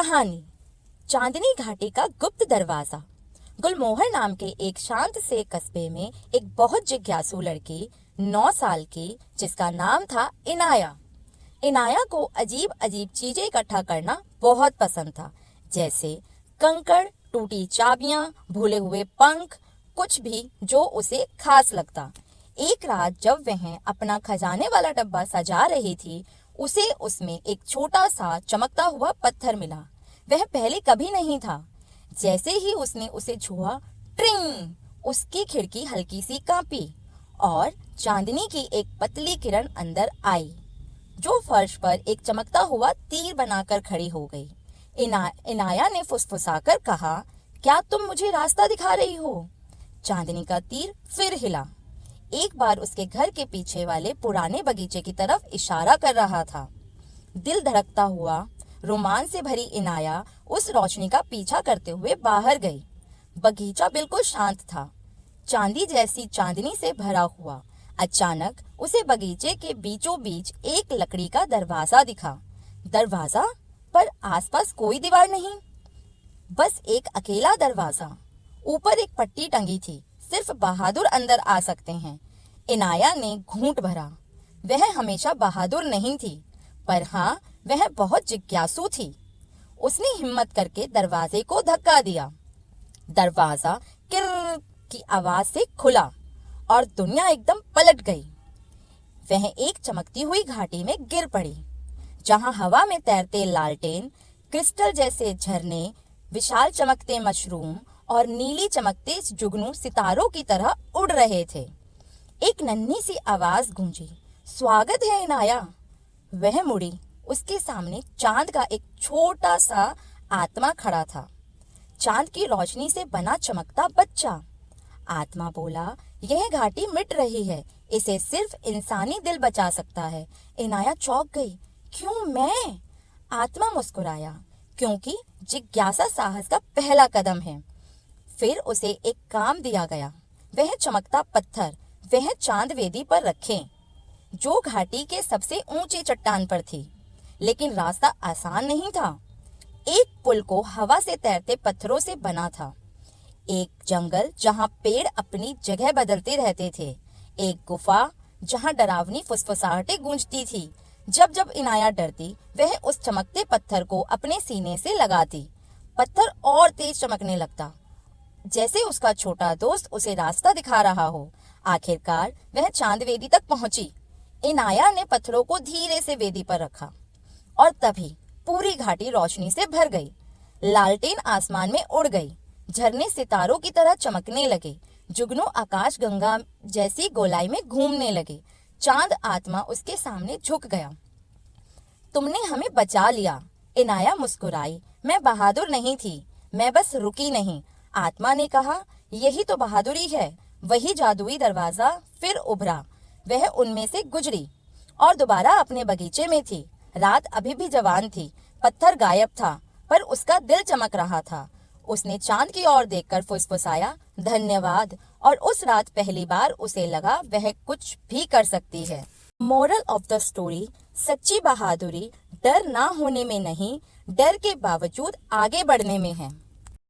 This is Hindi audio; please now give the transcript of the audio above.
कहानी चांदनी घाटी का गुप्त दरवाजा। गुलमोहर नाम के एक शांत से कस्बे में एक बहुत जिज्ञासु लड़की 9 साल की, जिसका नाम था इनाया। इनाया को अजीब अजीब चीजें इकट्ठा करना बहुत पसंद था, जैसे कंकड़, टूटी चाबियां, भूले हुए पंख, कुछ भी जो उसे खास लगता। एक रात जब वह अपना खजाने वाला डब्बा सजा रही थी, उसे उसमें एक छोटा सा चमकता हुआ पत्थर मिला। वह पहले कभी नहीं था। जैसे ही उसने उसे छुआ, ट्रिंग, उसकी खिड़की हल्की सी कांपी और चांदनी की एक पतली किरण अंदर आई, जो फर्श पर एक चमकता हुआ तीर बनाकर खड़ी हो गई। इनाया ने फुसफुसाकर कहा, क्या तुम मुझे रास्ता दिखा रही हो? चांदनी का तीर फिर हिला। एक बार उसके घर के पीछे वाले पुराने बगीचे की तरफ इशारा कर रहा था। दिल धड़कता हुआ, रोमांच से भरी इनाया उस रोशनी का पीछा करते हुए बाहर गई। बगीचा बिल्कुल शांत था, चांदी जैसी चांदनी से भरा हुआ। अचानक उसे बगीचे के बीचों बीच एक लकड़ी का दरवाजा दिखा। दरवाजा पर आसपास कोई दीवार नहीं, बस एक अकेला दरवाजा। ऊपर एक पट्टी टंगी थी, सिर्फ बहादुर अंदर आ सकते हैं। इनाया ने घूंट भरा। वह हमेशा बहादुर नहीं थी, पर हाँ, वह बहुत जिज्ञासु थी। उसने हिम्मत करके दरवाजे को धक्का दिया। दरवाजा किर की आवाज से खुला और दुनिया एकदम पलट गई। वह एक चमकती हुई घाटी में गिर पड़ी, जहां हवा में तैरते लालटेन, क्रिस्टल जैसे झरने, विशाल चमकते मशरूम और नीली चमकते जुगनू सितारों की तरह उड़ रहे थे। एक नन्ही सी आवाज गूंजी, स्वागत है इनाया। वह मुड़ी, उसके सामने चांद का एक छोटा सा आत्मा खड़ा था, चांद की रोशनी से बना चमकता बच्चा। आत्मा बोला, यह घाटी मिट रही है, इसे सिर्फ इंसानी दिल बचा सकता है। इनाया चौंक गई। क्यों मैं? आत्मा मुस्कुराया, क्योंकि जिज्ञासा साहस का पहला कदम है। फिर उसे एक काम दिया गया। वह चमकता पत्थर वह चांद वेदी पर रखें, जो घाटी के सबसे ऊंची चट्टान पर थी। लेकिन रास्ता आसान नहीं था। एक पुल को हवा से तैरते पत्थरों से बना था, एक जंगल जहां पेड़ अपनी जगह बदलते रहते थे, एक गुफा जहां डरावनी फुसफुसाहटें गूंजती थी। जब जब इनाया डरती, वह उस चमकते पत्थर को अपने सीने से लगाती। पत्थर और तेज चमकने लगता, जैसे उसका छोटा दोस्त उसे रास्ता दिखा रहा हो। आखिरकार वह चांद वेदी तक पहुंची। इनाया ने पत्थरों को धीरे से वेदी पर रखा और तभी पूरी घाटी रोशनी से भर गई। लालटेन आसमान में उड़ गई, झरने सितारों की तरह चमकने लगे, जुगनू आकाश गंगा जैसी गोलाई में घूमने लगे। चांद आत्मा उसके सामने झुक गया। तुमने हमें बचा लिया, इनाया मुस्कुराई। मैं बहादुर नहीं थी, मैं बस रुकी नहीं। आत्मा ने कहा, यही तो बहादुरी है। वही जादुई दरवाजा फिर उभरा। वह उनमें से गुजरी और दोबारा अपने बगीचे में थी। रात अभी भी जवान थी, पत्थर गायब था, पर उसका दिल चमक रहा था। उसने चांद की ओर देखकर फुसफुसाया, धन्यवाद। और उस रात पहली बार उसे लगा वह कुछ भी कर सकती है। मोरल ऑफ द स्टोरी, सच्ची बहादुरी डर ना होने में नहीं, डर के बावजूद आगे बढ़ने में है।